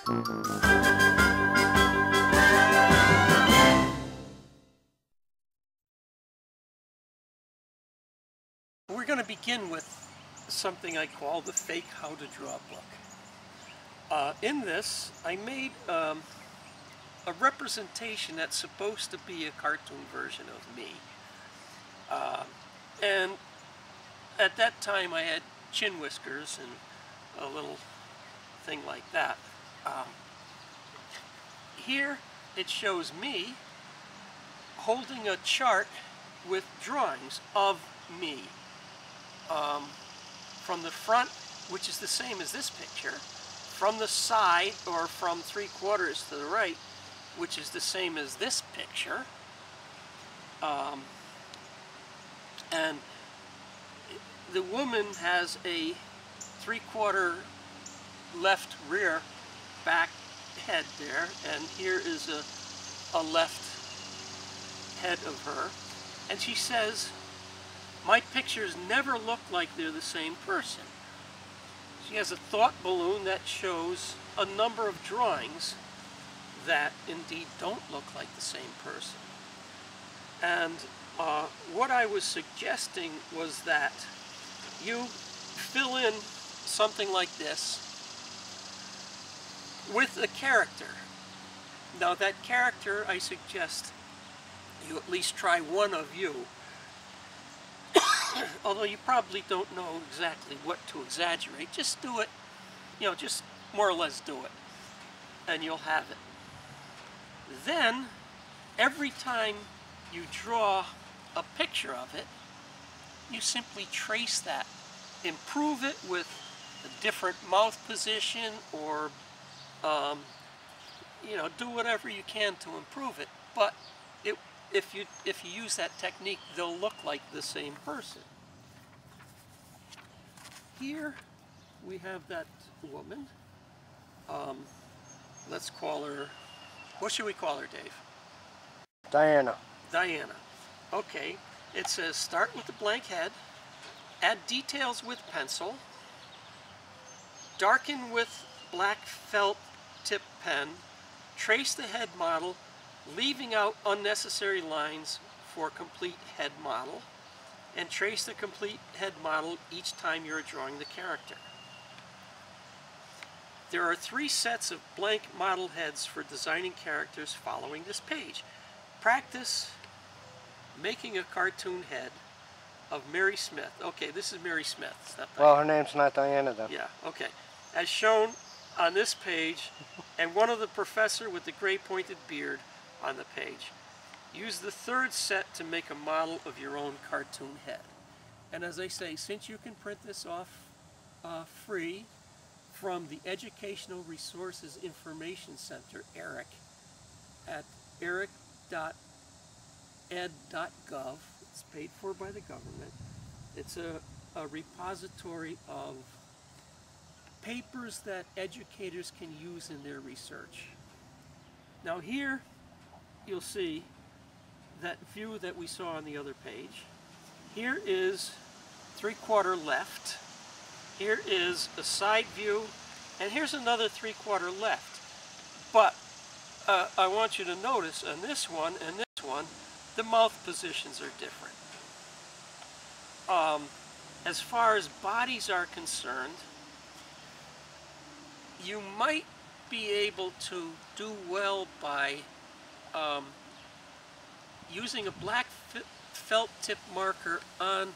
We're going to begin with something I call the fake how to draw book. In this, I made a representation that's supposed to be a cartoon version of me. And at that time I had chin whiskers and a little thing like that. Here it shows me holding a chart with drawings of me. From the front, which is the same as this picture, from the side or from 3/4 to the right, which is the same as this picture, and the woman has a 3/4 left rear back head there, and here is a left head of her, and she says, "My pictures never look like they're the same person." She has a thought balloon that shows a number of drawings that indeed don't look like the same person. And what I was suggesting was that you fill in something like this with a character. Now that character, I suggest you at least try one of you. Although you probably don't know exactly what to exaggerate, just do it, just more or less do it, and you'll have it. Then, every time you draw a picture of it, you simply trace that. Improve it with a different mouth position, or, do whatever you can to improve it. But if you use that technique, they'll look like the same person. Here we have that woman. Let's call her, what should we call her, Dave? Diana. Diana. Okay, it says start with the blank head, add details with pencil, darken with black felt tip pen, trace the head model, leaving out unnecessary lines for complete head model, and trace the complete head model each time you're drawing the character. There are 3 sets of blank model heads for designing characters following this page. Practice making a cartoon head of Mary Smith. Okay, this is Mary Smith. It's not Diana. Well, her name's not Diana, though. Yeah, okay. As shown on this page, and one of the professor with the gray pointed beard on the page. Use the 3rd set to make a model of your own cartoon head. And as I say, since you can print this off free from the Educational Resources Information Center, ERIC, at eric.ed.gov, it's paid for by the government. It's a repository of papers that educators can use in their research. Now here, you'll see that view that we saw on the other page. Here is 3/4 left. Here is a side view, and here's another 3/4 left. But I want you to notice on this one and this one, the mouth positions are different. As far as bodies are concerned, you might be able to do well by using a black felt tip marker on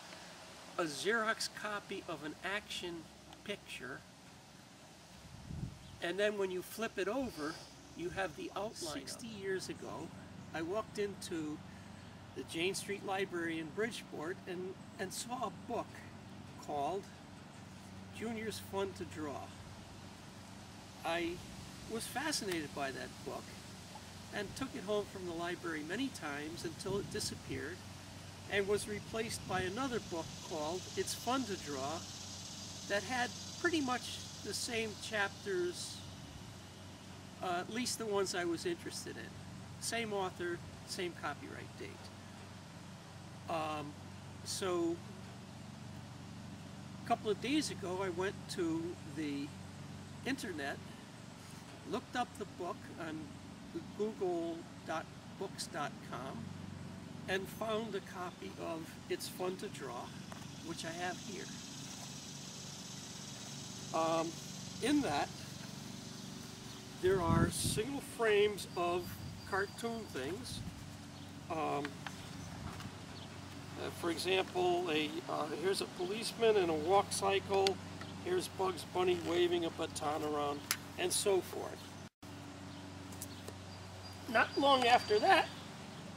a Xerox copy of an action picture, and then when you flip it over, you have the outline. 60 years ago, I walked into the Jane Street Library in Bridgeport and saw a book called Junior's Fun to Draw. I was fascinated by that book and took it home from the library many times until it disappeared and was replaced by another book called It's Fun to Draw that had pretty much the same chapters, at least the ones I was interested in. Same author, same copyright date. So a couple of days ago I went to the internet looked up the book on google.books.com and found a copy of It's Fun to Draw, which I have here. In that, there are single frames of cartoon things. For example, here's a policeman in a walk cycle, here's Bugs Bunny waving a baton around, and so forth. Not long after that,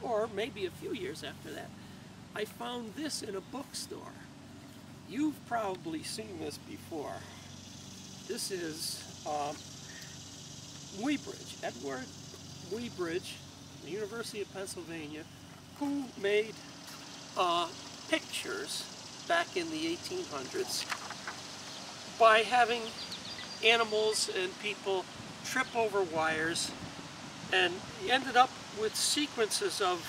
or maybe a few years after that, I found this in a bookstore. You've probably seen this before. This is Weebridge, Edward Weebridge, the University of Pennsylvania, who made pictures back in the 1800s by having animals and people trip over wires, and ended up with sequences of,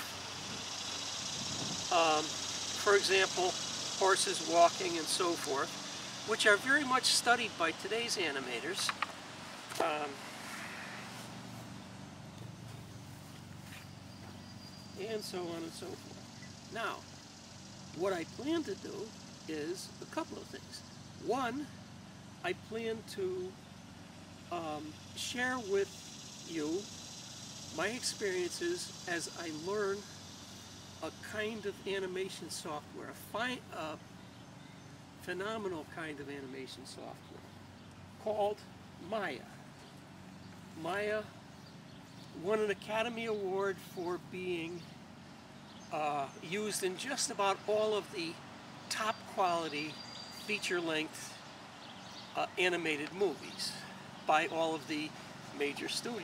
for example, horses walking and so forth, which are very much studied by today's animators. And so on and so forth. Now, what I plan to do is a couple of things. One, I plan to share with you my experiences as I learn a kind of animation software, a phenomenal kind of animation software called Maya. Maya won an Academy Award for being used in just about all of the top quality feature-length animated movies by all of the major studios.